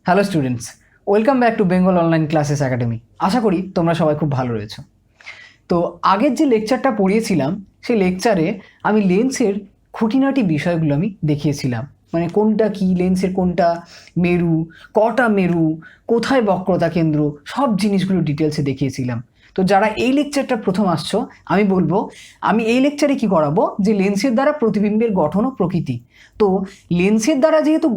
Hello students, welcome back to Bengal online classes academy. আশা করি তোমরা সবাই খুব ভালো রয়েছো। তো আগের যে লেকচারটা পড়িয়েছিলাম সেই লেকচারে আমি লেন্সের খুঁটিনাটি বিষয়গুলো আমি দেখিয়েছিলাম, মানে কোনটা কি, লেন্সের কোনটা মেরু, কটা মেরু, কোথায় বক্রতা কেন্দ্র, সব জিনিসগুলো ডিটেলসে দেখিয়েছিলাম। তো যারা এই লেকচারটা প্রথম আসছো, আমি বলবো আমি এই লেকচারে কি করাবো, যে লেন্সের দ্বারা প্রতিবিম্বের গঠন ও প্রকৃতি। তো লেন্সের দ্বারা যেহেতু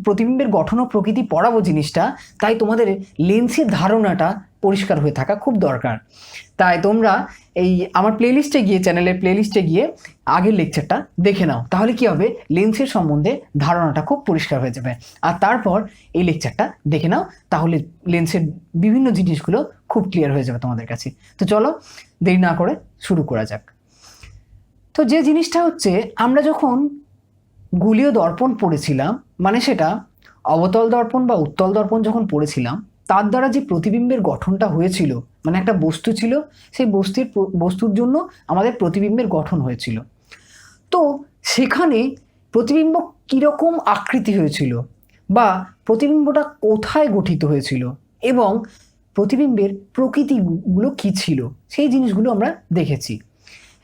প্রতিবিম্বের গঠন ও প্রকৃতি পড়াবো জিনিসটা, তাই তোমাদের লেন্সের ধারণাটা পরিষ্কার হয়ে থাকা খুব দরকার। তাই তোমরা এই আমার প্লেলিস্টে গিয়ে, চ্যানেলের প্লেলিস্টে গিয়ে আগের লেকচারটা দেখে নাও, তাহলে কি হবে, লেন্সের সম্বন্ধে ধারণাটা খুব পরিষ্কার হয়ে যাবে। আর তারপর এই লেকচারটা দেখে নাও, তাহলে লেন্সের বিভিন্ন জিনিসগুলো খুব ক্লিয়ার হয়ে যাবে তোমাদের কাছে। তো চলো দেরি না করে শুরু করা যাক। তো যে জিনিসটা হচ্ছে, আমরা যখন গোলীয় দর্পণ পড়েছিলাম, মানে সেটা অবতল দর্পণ বা উত্তল দর্পণ যখন পড়েছিলাম, তার দ্বারা যে প্রতিবিম্বের গঠনটা হয়েছিল, মানে একটা বস্তু ছিল, সেই বস্তুর জন্য আমাদের প্রতিবিম্বের গঠন হয়েছিল। তো সেখানে প্রতিবিম্ব কীরকম আকৃতি হয়েছিল, বা প্রতিবিম্বটা কোথায় গঠিত হয়েছিল, এবং প্রতিবিম্বের প্রকৃতিগুলো কী ছিল, সেই জিনিসগুলো আমরা দেখেছি।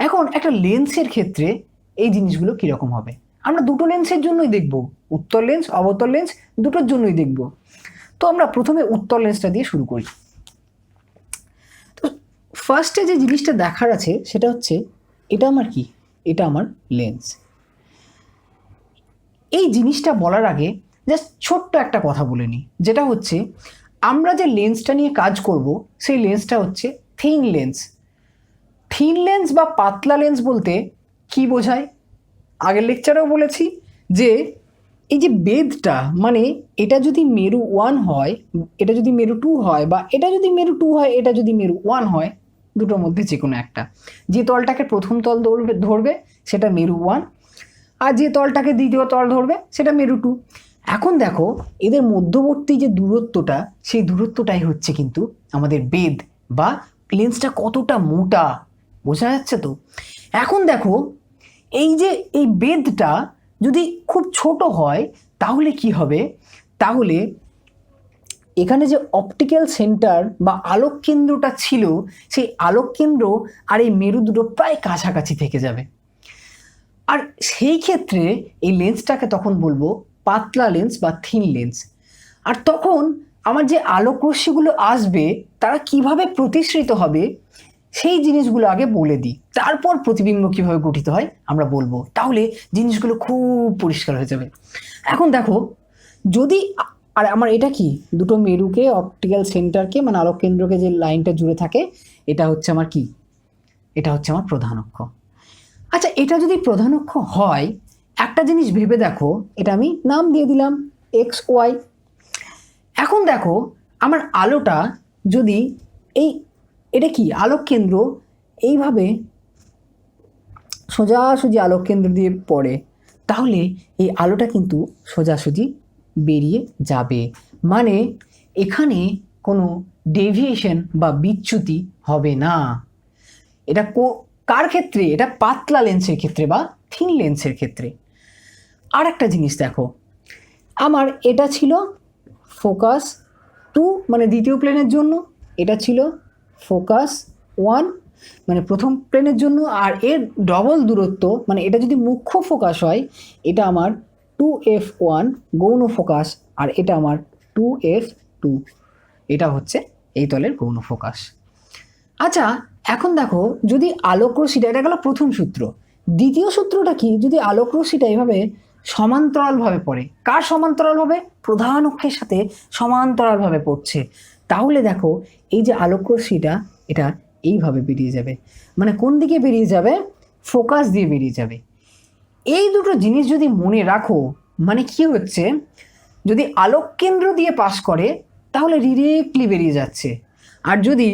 এখন একটা লেন্সের ক্ষেত্রে এই জিনিসগুলো কীরকম হবে, আমরা দুটো লেন্সের জন্যই দেখব, উত্তল লেন্স অবতল লেন্স দুটোর জন্যই দেখব। তো আমরা প্রথমে উত্তল লেন্সটা দিয়ে শুরু করি। তো ফার্স্টে যে জিনিসটা দেখার আছে সেটা হচ্ছে, এটা আমার কি, এটা আমার লেন্স। এই জিনিসটা বলার আগে জাস্ট ছোট্ট একটা কথা বলে নিই, যেটা হচ্ছে আমরা যে লেন্সটা নিয়ে কাজ করব সেই লেন্সটা হচ্ছে থিন লেন্স। থিন লেন্স বা পাতলা লেন্স বলতে কি বোঝায়, আগের লেকচারেও বলেছি যে এই যে বেধটা, মানে এটা যদি মেরু 1 হয়, এটা যদি মেরু 2 হয়, বা এটা যদি মেরু 2 হয়, এটা যদি মেরু 1 হয়, দুটোর মধ্যে যে কোনো একটা, যে তলটাকে প্রথম তল ধরবে সেটা মেরু 1, আর যে তলটাকে দ্বিতীয় তল ধরবে সেটা মেরু 2। এখন দেখো এদের মধ্যবর্তী যে দূরত্বটা, সেই দূরত্বটাই হচ্ছে কিন্তু আমাদের বেধ, বা লেন্সটা কতটা মোটা, বোঝা যাচ্ছে তো। এখন দেখো এই যে এই বেধটা যদি খুব ছোট হয় তাহলে কি হবে, তাহলে এখানে যে অপটিক্যাল সেন্টার বা আলোক কেন্দ্রটা ছিল, সেই আলোক কেন্দ্র আর এই মেরু দুটো প্রায় কাছাকাছি থেকে যাবে। আর সেই ক্ষেত্রে এই লেন্সটাকে তখন বলবো পাতলা লেন্স বা থিন লেন্স। আর তখন আমার যে আলোক রশ্মিগুলো আসবে তারা কিভাবে প্রতিসৃত হবে সেই জিনিসগুলো আগে বলে দিই, তারপর প্রতিবিম্ব কিভাবে গঠিত হয় আমরা বলবো, তাহলে জিনিসগুলো খুব পরিষ্কার হয়ে যাবে। এখন দেখো, যদি আর আমার এটা কি, দুটো মেরুকে, অপটিক্যাল সেন্টারকে, মানে আলোক কেন্দ্রকে যে লাইনটা জুড়ে থাকে, এটা হচ্ছে আমার কি, এটা হচ্ছে আমার প্রধান অক্ষ। আচ্ছা, এটা যদি প্রধান অক্ষ হয়, একটা জিনিস ভেবে দেখো, এটা আমি নাম দিয়ে দিলাম এক্স ওয়াই। এখন দেখো আমার আলোটা যদি এই, এটা কি আলোক কেন্দ্র, এইভাবে সোজাসুজি আলোক কেন্দ্র দিয়ে পড়ে, তাহলে এই আলোটা কিন্তু সোজাসুজি বেরিয়ে যাবে, মানে এখানে কোনো ডেভিয়েশন বা বিচ্যুতি হবে না। এটা কার ক্ষেত্রে, এটা পাতলা লেন্সের ক্ষেত্রে বা থিন লেন্সের ক্ষেত্রে। আর একটা জিনিস দেখো, আমার এটা ছিল ফোকাস 2, মানে দ্বিতীয় প্লেনের জন্য, এটা ছিল ফোকাস 1, মানে প্রথম প্লেনের জন্য, আর এর ডবল দূরত্ব, মানে এটা যদি মুখ্য ফোকাস হয়, এটা আমার 2f1 গৌণ ফোকাস, আর এটা আমার 2f2, এটা হচ্ছে এই তলের গৌণ ফোকাস। আচ্ছা, এখন দেখো যদি আলোক রশ্মিটা, এটা গেল প্রথম সূত্র। দ্বিতীয় সূত্রটা কি, যদি আলোক রশ্মিটা এইভাবে সমান্তরালভাবে পড়ে, কার সমান্তরালভাবে, প্রধান অক্ষের সাথে সমান্তরালভাবে পড়ছে, তাহলে দেখো এই যে আলোক রশ্মিটা, এটা এইভাবে বেরিয়ে যাবে, মানে কোন দিকে বেরিয়ে যাবে, ফোকাস দিয়ে বেরিয়ে যাবে। এই দুটো জিনিস যদি মনে রাখো, মানে কি হচ্ছে, যদি আলোক কেন্দ্র দিয়ে পাস করে তাহলে ডিরেক্টলি বেরিয়ে যাচ্ছে, আর যদি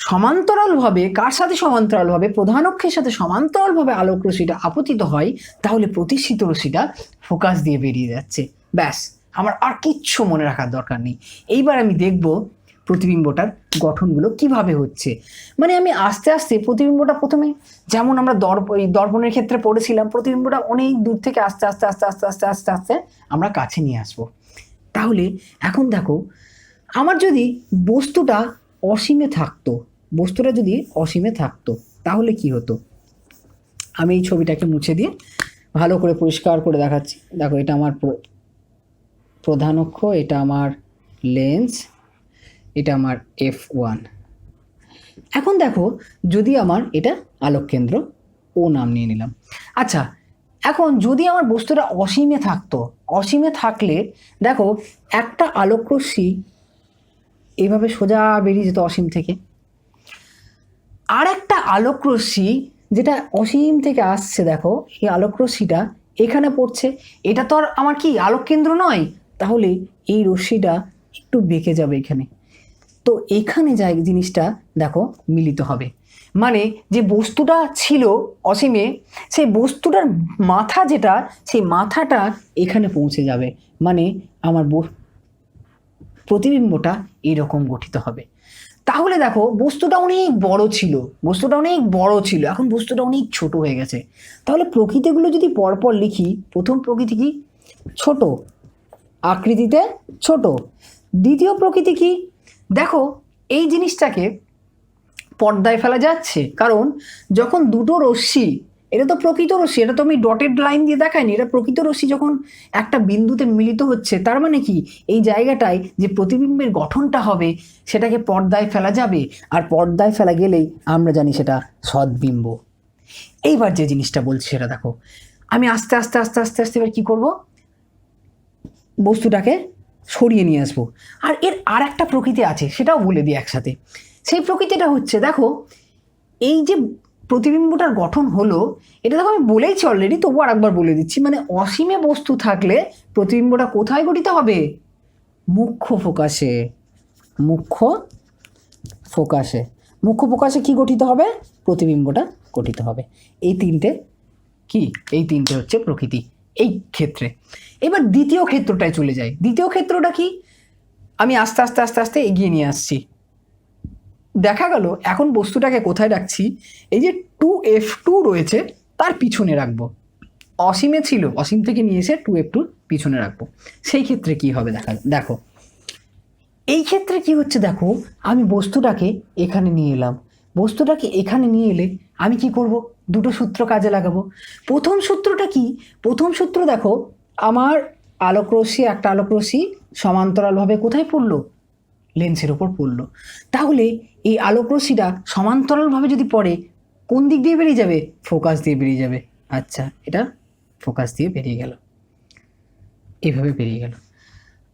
সমান্তরালভাবে, কার সাথে সমান্তরালভাবে, প্রধান অক্ষের সাথে সমান্তরালভাবে আলোক রশ্মিটা আপতিত হয়, তাহলে প্রতিসৃত রশ্মিটা ফোকাস দিয়ে বেরিয়ে যাচ্ছে। ব্যাস, আমার আর কিচ্ছু মনে রাখার দরকার নেই। এইবার আমি দেখব প্রতিবিম্বটার গঠনগুলো কিভাবে হচ্ছে, মানে আমি আস্তে আস্তে প্রতিবিম্বটা, প্রথমে যেমন আমরা দর্পণের ক্ষেত্রে পড়েছিলাম, প্রতিবিম্বটা অনেক দূর থেকে আস্তে আস্তে আস্তে আস্তে আস্তে আস্তে আস্তে আমরা কাছে নিয়ে আসবো। তাহলে এখন দেখো, আমার যদি বস্তুটা অসীমে থাকতো, বস্তুটা যদি অসীমে থাকতো তাহলে কি হতো? আমি এই ছবিটাকে মুছে দিয়ে ভালো করে পরিষ্কার করে দেখাচ্ছি। দেখো, এটা আমার প্রধান অক্ষ, এটা আমার লেন্স, এটা আমার F1। এখন দেখো, যদি আমার এটা আলোক কেন্দ্র, ও নাম নিয়ে নিলাম। আচ্ছা, এখন যদি আমার বস্তুটা অসীমে থাকতো, অসীমে থাকলে দেখো একটা আলোক রশ্মি এইভাবে সোজা বেরিয়ে যেত অসীম থেকে, আর একটা আলোক রশ্মি যেটা অসীম থেকে আসছে, দেখো এই আলোক রশ্মিটা এখানে পড়ছে। এটা তো আর আমার কি আলোক কেন্দ্র নয়, তাহলে এই রশ্মিটা একটু বেঁকে যাবে এখানে। তো এখানে যাই জিনিসটা দেখো মিলিত হবে, মানে যে বস্তুটা ছিল অসীমে, সেই বস্তুটার মাথা যেটা, সেই মাথাটা এখানে পৌঁছে যাবে, মানে আমার প্রতিবিম্বটা এরকম গঠিত হবে। তাহলে দেখো বস্তুটা অনেক বড় ছিল, বস্তুটা অনেক বড় ছিল, এখন বস্তুটা অনেক ছোট হয়ে গেছে। তাহলে প্রকৃতিগুলো যদি পরপর লিখি, প্রথম প্রকৃতি কি? ছোট, আকৃতিতে ছোট। দ্বিতীয় প্রকৃতি কি? দেখো এই জিনিসটাকে পর্দায় ফেলা যাচ্ছে, কারণ যখন দুটো রশ্মি, এটা তো প্রকৃত রশ্মি, এটা তো আমি ডটেড লাইন দিয়ে দেখাইনি, এটা প্রকৃত রশ্মি যখন একটা বিন্দুতে মিলিত হচ্ছে, তার মানে কি এই জায়গাটায় যে প্রতিবিম্বের গঠনটা হবে সেটাকে পর্দায় ফেলা যাবে, আর পর্দায় ফেলা গেলেই আমরা জানি সেটা সদ্বিম্ব। এইবার যে জিনিসটা বলছি সেটা দেখো, আমি আস্তে আস্তে আস্তে আস্তে আস্তে এবার কী করবো, বস্তুটাকে সরিয়ে নিয়ে আসবো। আর এর আর একটা প্রকৃতি আছে, সেটাও বলে দিই একসাথে। সেই প্রকৃতিটা হচ্ছে, দেখো এই যে প্রতিবিম্বটার গঠন হলো, এটা দেখো আমি বলেইছি অলরেডি, তবু আর একবার বলে দিচ্ছি, মানে অসীমে বস্তু থাকলে প্রতিবিম্বটা কোথায় গঠিত হবে? মুখ্য ফোকাসে। মুখ্য ফোকাসে, মুখ্য ফোকাসে কি গঠিত হবে? প্রতিবিম্বটা গঠিত হবে। এই তিনটে কি? এই তিনটে হচ্ছে প্রকৃতি এই ক্ষেত্রে। এবার দ্বিতীয় ক্ষেত্রটায় চলে যাই। দ্বিতীয় ক্ষেত্রটা কি? আমি আস্তে আস্তে আস্তে আস্তে এগিয়ে নিয়ে আসছি। দেখা গেল এখন বস্তুটাকে কোথায় রাখছি? এই যে 2F2 রয়েছে তার পিছনে রাখবো। অসীমে ছিল, অসীম থেকে নিয়ে এসে 2F2 পিছনে রাখবো। সেই ক্ষেত্রে কি হবে দেখো, এই ক্ষেত্রে কি হচ্ছে দেখো, আমি বস্তুটাকে এখানে নিয়ে এলাম। বস্তুটাকে এখানে নিয়ে এলে আমি কি করব? দুটো সূত্র কাজে লাগাবো। প্রথম সূত্রটা কি? প্রথম সূত্র দেখো, আমার আলোক রশ্মি, একটা আলোক রশ্মি সমান্তরালভাবে কোথায় পড়লো? লেন্সের ওপর পড়লো। তাহলে এই আলোক রশ্মিটা সমান্তরালভাবে যদি পড়ে, কোন দিক দিয়ে বেরিয়ে যাবে? ফোকাস দিয়ে বেরিয়ে যাবে। আচ্ছা, এটা ফোকাস দিয়ে বেরিয়ে গেল, এভাবে বেরিয়ে গেল।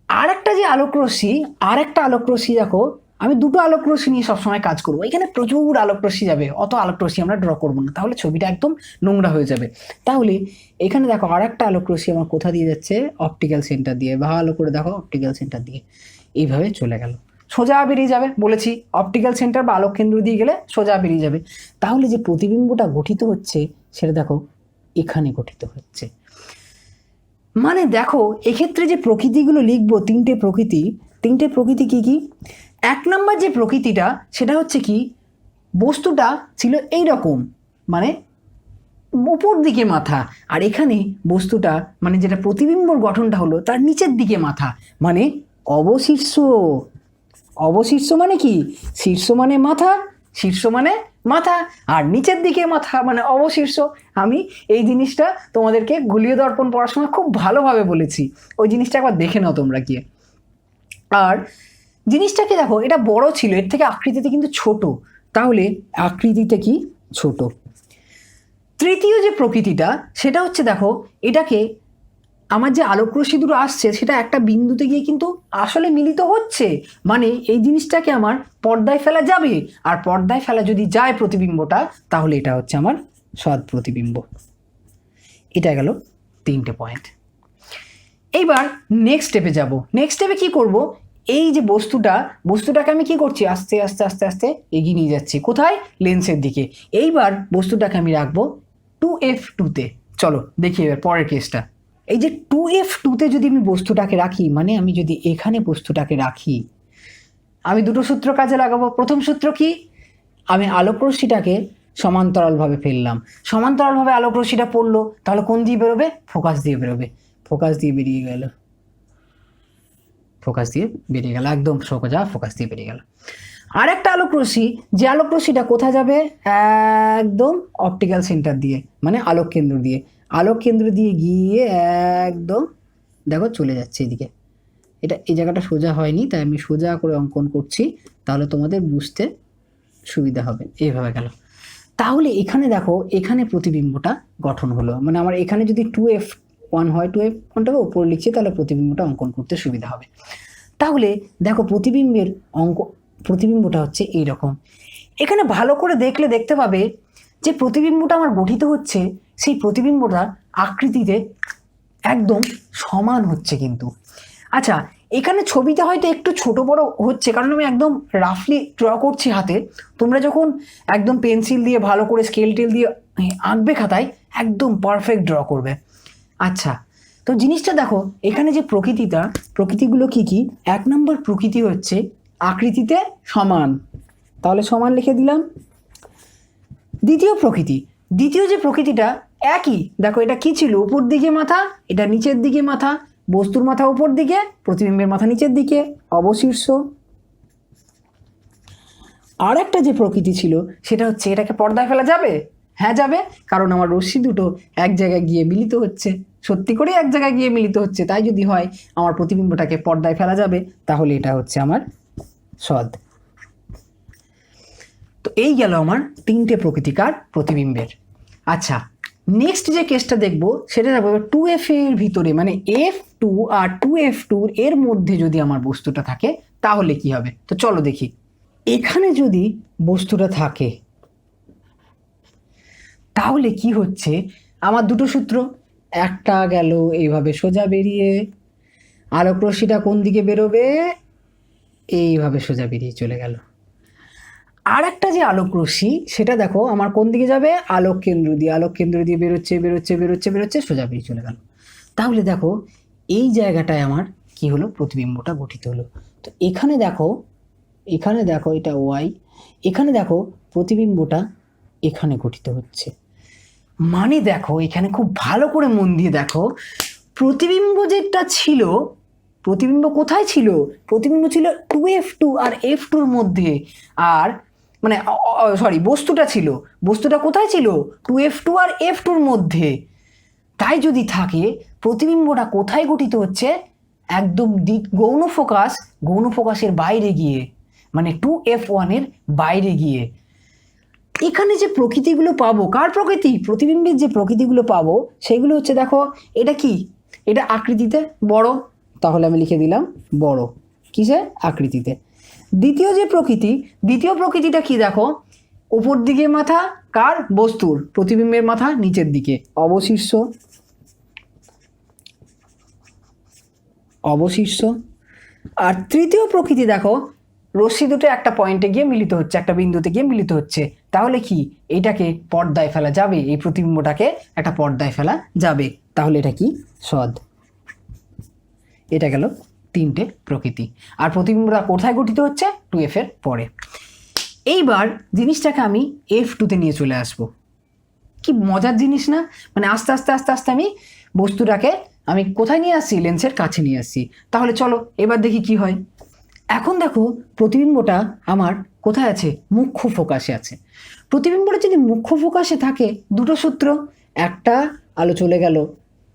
আর একটা যে আলোক রশ্মি, আর একটা আলোক রশ্মি দেখো, আমি দুটো আলোক রশ্মি নিয়ে সবসময় কাজ করবো। এখানে প্রচুর আলোক রশ্মি যাবে, অত আলোক রশ্মি আমরা ড্র করবো না, তাহলে ছবিটা একদম নোংরা হয়ে যাবে। তাহলে এখানে দেখো আর একটা আলোক রশ্মি আমার কোথা দিয়ে যাচ্ছে? অপটিক্যাল সেন্টার দিয়ে। ভালো করে দেখো, অপটিক্যাল সেন্টার দিয়ে এইভাবে চলে গেল, সোজা বেরিয়ে যাবে। বলেছি অপটিক্যাল সেন্টার বা আলোক কেন্দ্র দিয়ে গেলে সোজা বেরিয়ে যাবে। তাহলে যে প্রতিবিম্বটা গঠিত হচ্ছে সেটা দেখো এখানে গঠিত হচ্ছে। মানে দেখো এক্ষেত্রে যে প্রকৃতিগুলো লিখবো, তিনটে প্রকৃতি কি কি? এক নম্বর যে প্রকৃতিটা সেটা হচ্ছে কি, বস্তুটা ছিল এই রকম, মানে উপর দিকে মাথা, আর এখানে বস্তুটা মানে যেটা প্রতিবিম্বর গঠনটা হলো তার নিচের দিকে মাথা, মানে অবশীর্ষ। অবশীর্ষ মানে কি? শীর্ষ মানে মাথা, শীর্ষ মানে মাথা, আর নিচের দিকে মাথা মানে অবশীর্ষ। আমি এই জিনিসটা তোমাদেরকে গুলিয় দর্পণ পড়ার সময় খুব ভালোভাবে বলেছি, ওই জিনিসটা একবার দেখে নাও তোমরা গিয়ে। আর জিনিসটাকে দেখো, এটা বড় ছিল, এর থেকে আকৃতিতে কিন্তু ছোট, তাহলে আকৃতিতে কি? ছোট। তৃতীয় যে প্রকৃতিটা সেটা হচ্ছে, দেখো এটাকে আমার যে আলোক রশ্মি দুটো আসছে সেটা একটা বিন্দুতে গিয়ে কিন্তু আসলে মিলিত হচ্ছে, মানে এই জিনিসটাকে আমার পর্দায় ফেলা যাবে, আর পর্দায় ফেলা যদি যায় প্রতিবিম্বটা, তাহলে এটা হচ্ছে আমার সৎ প্রতিবিম্ব। এটা গেল তিনটে পয়েন্ট। এইবার নেক্সট স্টেপে যাব। নেক্সট স্টেপে কি করব? এই যে বস্তুটাকে আমি কি করছি? আস্তে আস্তে আস্তে আস্তে এগিয়ে নিয়ে যাচ্ছি কোথায়? লেন্সের দিকে। এইবার বস্তুটাকে আমি রাখবো 2F2-তে। চলো দেখি এবার পরের কেসটা। এই যে 2F2-তে যদি আমি বস্তুটাকে রাখি, মানে আমি যদি এখানে বস্তুটাকে রাখি, আমি দুটো সূত্র কাজে লাগাবো। প্রথম সূত্র কি? আমি আলোক রশ্মিটাকে সমান্তরালভাবে ফেললাম, সমান্তরালভাবে আলোক রশ্মিটা পড়লো, তাহলে কোন দিয়ে বেরোবে? ফোকাস দিয়ে বেরোবে। ফোকাস দিয়ে বেরিয়ে গেল, ফোকাস দিয়ে বেরিয়ে গেল, একদম সোজা ফোকাস দিয়ে বেরিয়ে গেল। আর একটা আলোক রশ্মি, যে আলোক রশ্মিটা কোথায় যাবে, একদম অপটিক্যাল সেন্টার দিয়ে, মানে আলোক কেন্দ্র দিয়ে, আলোক কেন্দ্র দিয়ে গিয়ে একদম দেখো চলে যাচ্ছে এদিকে। এটা এই জায়গাটা সোজা হয়নি, তাই আমি সোজা করে অঙ্কন করছি, তাহলে তোমাদের বুঝতে সুবিধা হবে। এইভাবে গেল। তাহলে এখানে দেখো, এখানে প্রতিবিম্বটা গঠন হলো, মানে আমার এখানে যদি 2f1 হয়, 2f1টাকে উপরে লিখছি, তাহলে প্রতিবিম্বটা অঙ্কন করতে সুবিধা হবে। তাহলে দেখো প্রতিবিম্বটা হচ্ছে এইরকম। এখানে ভালো করে দেখলে দেখতে পাবে যে প্রতিবিম্বটা আমার গঠিত হচ্ছে, সেই প্রতিবিম্বটা আকৃতিতে একদম সমান হচ্ছে কিন্তু। আচ্ছা, এখানে ছবিতে হয়তো একটু ছোট বড় হচ্ছে, কারণ আমি একদম রাফলি ড্র করছি হাতে। তোমরা যখন একদম পেন্সিল দিয়ে ভালো করে স্কেল টেল দিয়ে আঁকবে খাতায়, একদম পারফেক্ট ড্র করবে। আচ্ছা, তো জিনিসটা দেখো, এখানে যে প্রকৃতিগুলো কি কি, 1 নম্বর প্রকৃতি হচ্ছে আকৃতিতে সমান, তাহলে সমান লিখে দিলাম। দ্বিতীয় যে প্রকৃতিটা একই, দেখো এটা কি ছিল, উপর দিকে মাথা, এটা নিচের দিকে মাথা, বস্তুর মাথা উপর দিকে, প্রতিবিম্বের মাথা নিচের দিকে, অবশীর্ষ। আর একটা যে প্রকৃতি ছিল সেটা হচ্ছে, এটাকে পর্দায় ফেলা যাবে? হ্যাঁ যাবে, কারণ আমার রশ্মি দুটো এক জায়গায় গিয়ে মিলিত হচ্ছে, সত্যি করে এক জায়গায় গিয়ে মিলিত হচ্ছে, তাই যদি হয় আমার প্রতিবিম্বটাকে পর্দায় ফেলা যাবে, তাহলে এটা হচ্ছে আমার সদ। তো এই গেল আমার 3টে প্রকৃতিকার প্রতিবিম্বের। আচ্ছা, নেক্সট যে কেসটা দেখবো সেটা দেখবো 2f এর ভিতরে, মানে f2 আর 2f2 এর মধ্যে যদি আমার বস্তুটা থাকে তাহলে কি হবে। তো চলো দেখি। এখানে যদি বস্তুটা থাকে তাহলে কি হচ্ছে, আমার দুটো সূত্র, একটা গেল এইভাবে সোজা বেরিয়ে, আলোক রশ্মিটা কোন দিকে বেরোবে, এইভাবে সোজা বেরিয়ে চলে গেল। আর একটা যে আলোক রশ্মি, সেটা দেখো আমার কোন দিকে যাবে, আলোক কেন্দ্র দিয়ে বেরোচ্ছে, সোজা বেরিয়ে চলে গেল। তাহলে দেখো এই জায়গাটায় আমার কি হলো, প্রতিবিম্বটা গঠিত হলো। তো এখানে দেখো এটা ওয়াই, এখানে দেখো প্রতিবিম্বটা এখানে গঠিত হচ্ছে। মানে দেখো এখানে খুব ভালো করে মন দিয়ে দেখো, প্রতিবিম্ব যেটা ছিল, প্রতিবিম্ব কোথায় ছিল, প্রতিবিম্ব ছিল 2f2 আর f2 মধ্যে। আর মানে বস্তুটা কোথায় ছিল, 2f2 আর f2 মধ্যে। তাই যদি থাকে, প্রতিবিম্বটা কোথায় গঠিত হচ্ছে, একদম গৌণ ফোকাসের বাইরে গিয়ে, মানে 2f1 এর বাইরে গিয়ে। এখানে যে প্রকৃতিগুলো পাবো, কার প্রকৃতি, প্রতিবিম্বের যে প্রকৃতিগুলো পাবো সেগুলো হচ্ছে, দেখো এটা কি, এটা আকৃতিতে বড়, তাহলে আমি লিখে দিলাম বড়, কিসে, আকৃতিতে। দ্বিতীয় প্রকৃতিটা কি, দেখো উপর দিকে মাথা, কার, বস্তুর, প্রতিবিম্বের মাথা নিচের দিকে, অবশীর্ষ। আর তৃতীয় প্রকৃতি দেখো, রশ্মি দুটো একটা পয়েন্টে গিয়ে মিলিত হচ্ছে, একটা বিন্দুতে গিয়ে মিলিত হচ্ছে, তাহলে কি এটাকে পর্দায় ফেলা যাবে, এই প্রতিবিম্বটাকে একটা পর্দায় ফেলা যাবে, তাহলে এটা কি, সদ। এটা গেল 3টে প্রকৃতি। আর প্রতিবিম্বটা কোথায় গঠিত হচ্ছে, 2f এর পরে। এইবার জিনিসটাকে আমি f2তে নিয়ে চলে আসবো। কি মজার জিনিস না, মানে আস্তে আস্তে আমি বস্তুটাকে আমি কোথায় নিয়ে আসছি, লেন্সের কাছে নিয়ে আসছি। তাহলে চলো এবার দেখি কি হয়। এখন দেখো প্রতিবিম্বটা আমার কোথায় আছে, মুখ্য ফোকাসে আছে। প্রতিবিম্বটা যদি মুখ্য ফোকাসে থাকে, দুটো সূত্র, একটা আলো চলে গেল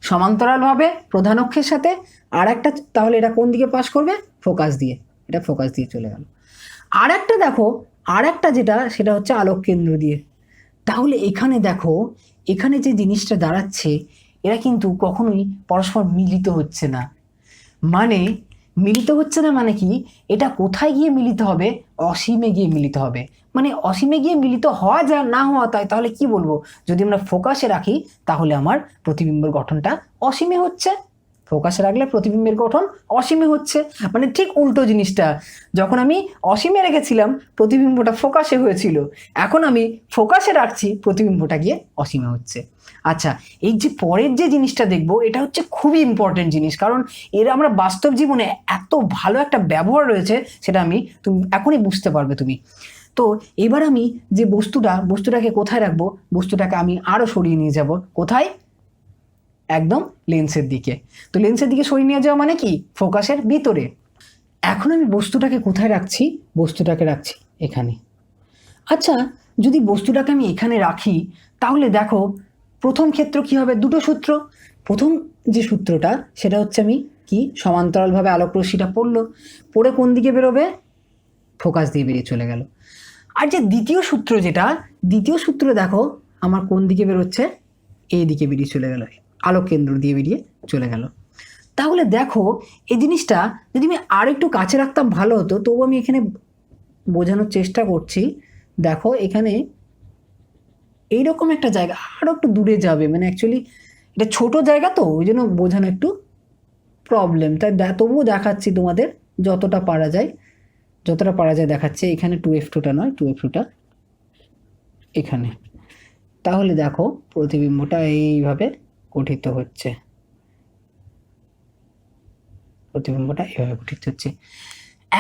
সমান্তরালভাবে প্রধান অক্ষের সাথে, আর একটা, তাহলে এটা কোন দিকে পাস করবে, ফোকাস দিয়ে, এটা ফোকাস দিয়ে চলে গেল। আর একটা দেখো, আর একটা যেটা, সেটা হচ্ছে আলোক কেন্দ্র দিয়ে। তাহলে এখানে দেখো, এখানে যে জিনিসটা দাঁড়াচ্ছে, এরা কিন্তু কখনোই পরস্পর মিলিত হচ্ছে না। মানে কি, এটা কোথায় গিয়ে মিলিত হবে, অসীমে গিয়ে মিলিত হবে। মানে অসীমে গিয়ে মিলিত হওয়া যা না হওয়া তাই, তাহলে কি বলবো, যদি আমরা ফোকাসে রাখি তাহলে আমার প্রতিবিম্বের গঠনটা অসীমে হচ্ছে, ফোকাসে রাখলে প্রতিবিম্বের গঠন অসীমে হচ্ছে। মানে ঠিক উল্টো জিনিসটা, যখন আমি অসীমে রেখেছিলাম প্রতিবিম্বটা ফোকাসে হয়েছিল, এখন আমি ফোকাসে রাখছি, প্রতিবিম্বটা গিয়ে অসীমে হচ্ছে। আচ্ছা, এই যে পরের যে জিনিসটা দেখবো, এটা হচ্ছে খুবই ইম্পর্টেন্ট জিনিস, কারণ এর আমরা বাস্তব জীবনে এত ভালো একটা ব্যবহার রয়েছে, সেটা তুমি এখনই বুঝতে পারবে তুমি। তো এবার আমি যে বস্তুটাকে কোথায় রাখবো, বস্তুটাকে আমি আরো সরিয়ে নিয়ে যাব, কোথায়, একদম লেন্সের দিকে। তো লেন্সের দিকে সরিয়ে নিয়ে যাওয়া মানে কি, ফোকাসের ভিতরে। এখন আমি বস্তুটাকে কোথায় রাখছি? বস্তুটাকে রাখছি এখানে। আচ্ছা, যদি বস্তুটাকে আমি এখানে রাখি তাহলে দেখো প্রথম ক্ষেত্র কি হবে? দুটো সূত্র। প্রথম যে সূত্রটা সেটা হচ্ছে আমি কি, সমান্তরালভাবে আলোক রশ্মিটা পড়লো, পড়ে কোন দিকে বেরোবে? ফোকাস দিয়ে বেরিয়ে চলে গেল। আর যে দ্বিতীয় সূত্র, যেটা দ্বিতীয় সূত্র দেখো আমার কোন দিকে বেরোচ্ছে? এই দিকে বেরিয়ে চলে গেল, আলোক কেন্দ্র দিয়ে বেরিয়ে চলে গেল। তাহলে দেখো এই জিনিসটা যদি আমি আর একটু কাছে রাখতাম ভালো হতো, তবু আমি এখানে বোঝানোর চেষ্টা করছি। দেখো এখানে এইরকম একটা জায়গা, আরও একটু দূরে যাবে, মানে অ্যাকচুয়ালি এটা ছোট জায়গা তো ওই জন্য বোঝানো একটু প্রবলেম, তাই তবুও দেখাচ্ছি তোমাদের যতটা পারা যায়, যতটা পারা যায় দেখাচ্ছে। এখানে 2f2টা নয়, 2f2টা এখানে। তাহলে দেখো প্রতিবিম্বটা এইভাবে গঠিত হচ্ছে, প্রতিবিম্বটা এইভাবে গঠিত হচ্ছে।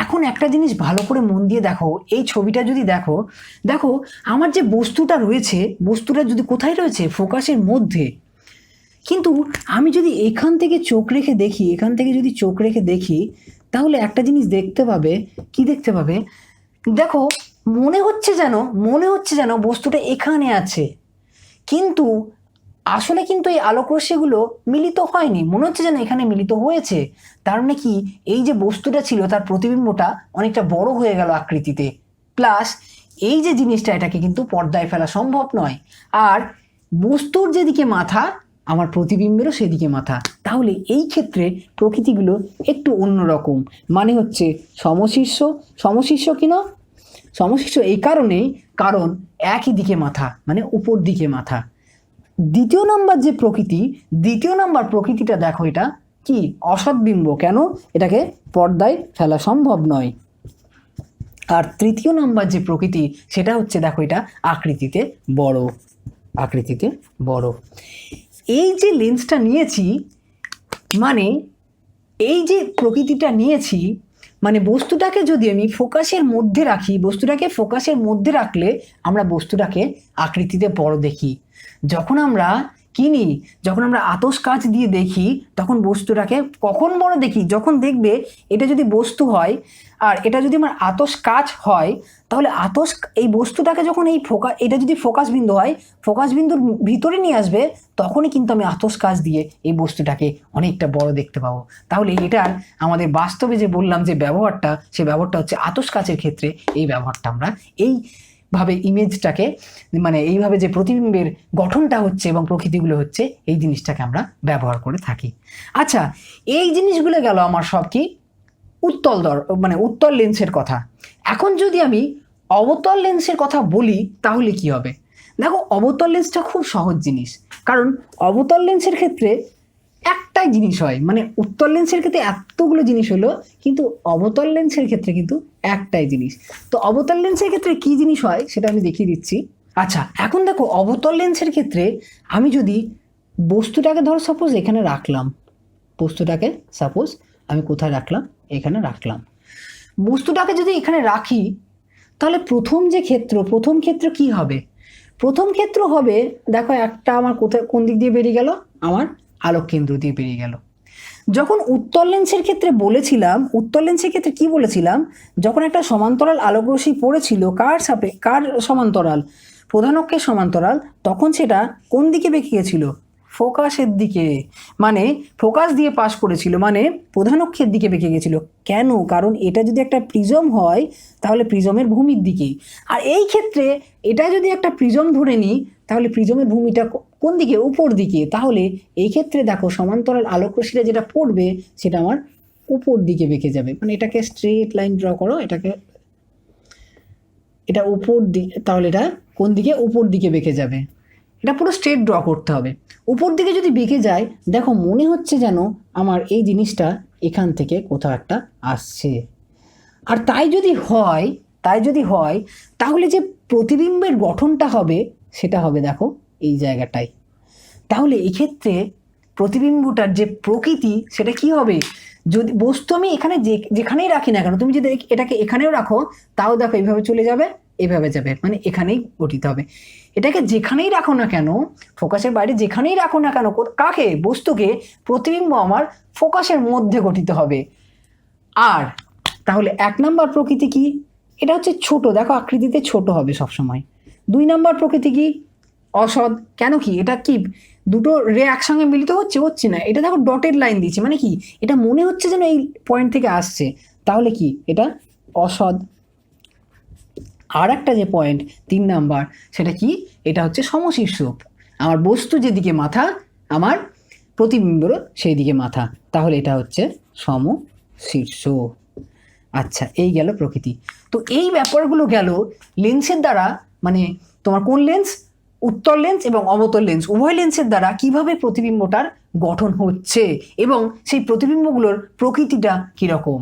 এখন একটা জিনিস ভালো করে মন দিয়ে দেখো, এই ছবিটা যদি দেখো, দেখো আমার যে বস্তুটা রয়েছে, বস্তুটা যদি কোথায় রয়েছে? ফোকাসের মধ্যে। কিন্তু আমি যদি এখান থেকে চোখ রেখে দেখি, এখান থেকে যদি চোখ রেখে দেখি, তাহলে একটা জিনিস দেখতে পাবে। কি দেখতে পাবে? দেখো মনে হচ্ছে যেন বস্তুটা এখানে আছে, কিন্তু আসলে কিন্তু এই আলোক রশ্মিগুলো মিলিত হয়নি, মনে হচ্ছে যেন এখানে মিলিত হয়েছে। তার মানে কি, এই যে বস্তুটা ছিল তার প্রতিবিম্বটা অনেকটা বড় হয়ে গেল আকৃতিতে, প্লাস এই যে জিনিসটা এটাকে কিন্তু পর্দায় ফেলা সম্ভব নয়। আর বস্তুর যেদিকে মাথা, আমার প্রতিবিম্বেরও সেদিকে মাথা। তাহলে এই ক্ষেত্রে প্রকৃতিগুলো একটু অন্যরকম, মানে হচ্ছে সমশীর্ষ। সমশীর্ষ কিনা? সমশীর্ষ এই কারণেই, কারণ একই দিকে মাথা, মানে উপর দিকে মাথা। দ্বিতীয় নাম্বার প্রকৃতিটা দেখো, এটা কি? অসৎবিম্ব। কেন? এটাকে পর্দায় ফেলা সম্ভব নয়। আর তৃতীয় নাম্বার যে প্রকৃতি সেটা হচ্ছে, দেখো এটা আকৃতিতে বড়, আকৃতিতে বড়। এই যে লেন্সটা নিয়েছি, মানে এই যে প্রকৃতিটা নিয়েছি, মানে বস্তুটাকে যদি আমি ফোকাসের মধ্যে রাখি, বস্তুটাকে ফোকাসের মধ্যে রাখলে আমরা বস্তুটাকে আকৃতিতে বড় দেখি। যখন আমরা কিনি, যখন আমরা আতশ কাঁচ দিয়ে দেখি, তখন বস্তুটাকে কখন বড় দেখি? যখন দেখবে এটা যদি বস্তু হয় আর এটা যদি আমার আতশ কাঁচ হয়, তাহলে এই বস্তুটাকে যখন এটা যদি ফোকাস বিন্দু হয়, ফোকাস বিন্দুর ভিতরে নিয়ে আসবে, তখনই কিন্তু আমি আতশ কাঁচ দিয়ে এই বস্তুটাকে অনেকটা বড় দেখতে পাবো। তাহলে এটার আমাদের বাস্তবে যে বললাম যে ব্যবহারটা, সে ব্যবহারটা হচ্ছে আতশ কাঁচের ক্ষেত্রে এই ব্যবহারটা আমরা এইভাবে ইমেজটাকে, মানে এইভাবে যে প্রতিবিম্বের গঠনটা হচ্ছে এবং প্রকৃতিগুলো হচ্ছে, এই জিনিসটাকে আমরা ব্যবহার করে থাকি। আচ্ছা, এই জিনিসগুলো গেল আমার সব কি উত্তল লেন্সের কথা। এখন যদি আমি অবতল লেন্সের কথা বলি তাহলে কি হবে? দেখো অবতল লেন্সটা খুব সহজ জিনিস, কারণ অবতল লেন্সের ক্ষেত্রে একটাই জিনিস হয়, মানে উত্তল লেন্সের ক্ষেত্রে এতগুলো জিনিস হলো, কিন্তু অবতল লেন্সের ক্ষেত্রে কিন্তু একটাই জিনিস। তো অবতল লেন্সের ক্ষেত্রে কি জিনিস হয় সেটা আমি দেখিয়ে দিচ্ছি। আচ্ছা, এখন দেখো অবতল লেন্সের ক্ষেত্রে আমি যদি বস্তুটাকে ধরো সাপোজ এখানে রাখলাম, বস্তুটাকে সাপোজ আমি কোথায় রাখলাম? এখানে রাখলাম। বস্তুটাকে যদি এখানে রাখি, তাহলে প্রথম ক্ষেত্র কি হবে? প্রথম ক্ষেত্র হবে, দেখো একটা আমার কোন দিক দিয়ে বেরিয়ে গেল? আমার আলোক কেন্দ্র দিয়ে বেরিয়ে গেল। যখন উত্তল লেন্সের ক্ষেত্রে কি বলেছিলাম? যখন একটা সমান্তরাল আলোক রশ্মি পড়েছিল, কার সমান্তরাল? প্রধান অক্ষের সমান্তরাল, তখন সেটা কোন দিকে বেঁকে গেছিল? ফোকাসের দিকে, মানে ফোকাস দিয়ে পাস করেছিল, মানে প্রধান অক্ষের দিকে বেঁকে গেছিল। কেন? কারণ এটা যদি একটা প্রিজম হয় তাহলে প্রিজমের ভূমির দিকেই। আর এই ক্ষেত্রে এটা যদি একটা প্রিজম ধরে নিই, তাহলে প্রিজমের ভূমিটা কোন দিকে? উপর দিকে। তাহলে এই ক্ষেত্রে দেখো সমান্তরাল আলোক রশ্মিটা যেটা পড়বে সেটা আমার উপর দিকে বেঁকে যাবে। মানে এটাকে স্ট্রেট লাইন ড্র করো, এটা উপর দিকে, তাহলে এটা কোন দিকে? উপর দিকে বেঁকে যাবে। এটা পুরো স্ট্রেট ড্র করতে হবে। উপর দিকে যদি বেঁকে যায়, দেখো মনে হচ্ছে যেন আমার এই জিনিসটা এখান থেকে কোথাও একটা আসছে। আর তাই যদি হয় তাহলে যে প্রতিবিম্বের গঠনটা হবে সেটা হবে দেখো এই জায়গাটায়। তাহলে এক্ষেত্রে প্রতিবিম্বটার যে প্রকৃতি সেটা কি হবে? যদি বস্তু আমি এখানে যেখানেই রাখি না কেন, তুমি যদি এটাকে এখানেও রাখো, তাও দেখো এইভাবে চলে যাবে, এভাবে যাবে, মানে এখানেই গঠিত হবে। এটাকে যেখানেই রাখো না কেন, ফোকাসের বাইরে যেখানেই রাখো না কেন, কাকে? বস্তুকে, প্রতিবিম্ব আমার ফোকাসের মধ্যে গঠিত হবে। আর তাহলে 1 নাম্বার প্রকৃতি কি? এটা হচ্ছে ছোট, দেখো আকৃতিতে ছোট হবে সবসময়। 2 নাম্বার প্রকৃতি কি? অসৎ। কেন কি? এটা কি দুটো রে একসঙ্গে মিলিত হচ্ছে? হচ্ছে না। এটা দেখো ডটেড লাইন দিয়েছে, মানে কি এটা মনে হচ্ছে যেন এই পয়েন্ট থেকে আসছে, তাহলে কি এটা অসৎ। আর একটা যে পয়েন্ট 3 নাম্বার, সেটা কি? এটা হচ্ছে সমশীর্ষক। আমার বস্তু যেদিকে মাথা, আমার প্রতিবিম্বেরও সেই দিকে মাথা, তাহলে এটা হচ্ছে সমশীর্ষ। আচ্ছা, এই গেল প্রকৃতি। তো এই ব্যাপারগুলো গেল লেন্সের দ্বারা, মানে তোমার কোন লেন্স, উত্তল লেন্স এবং অবতল লেন্স, উভয় লেন্সের দ্বারা কিভাবে প্রতিবিম্বটার গঠন হচ্ছে এবং সেই প্রতিবিম্বগুলোর প্রকৃতিটা কীরকম।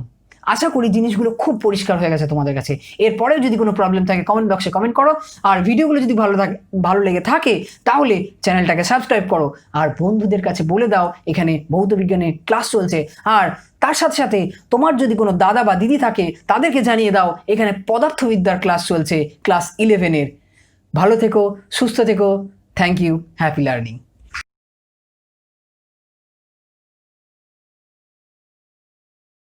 আশা করি জিনিসগুলো খুব পরিষ্কার হয়ে গেছে তোমাদের কাছে। এরপরেও যদি কোনো প্রবলেম থাকে কমেন্ট বক্সে কমেন্ট করো, আর ভিডিওগুলো যদি ভালো লেগে থাকে তাহলে চ্যানেলটাকে সাবস্ক্রাইব করো, আর বন্ধুদের কাছে বলে দাও এখানে ভৌত বিজ্ঞানের ক্লাস চলছে। আর তার সাথে সাথে তোমার যদি কোনো দাদা বা দিদি থাকে তাদেরকে জানিয়ে দাও এখানে পদার্থবিদ্যার ক্লাস চলছে, ক্লাস 11-এর। ভালো থেকো, সুস্থ থেকো, থ্যাংক ইউ, হ্যাপি লার্নিং।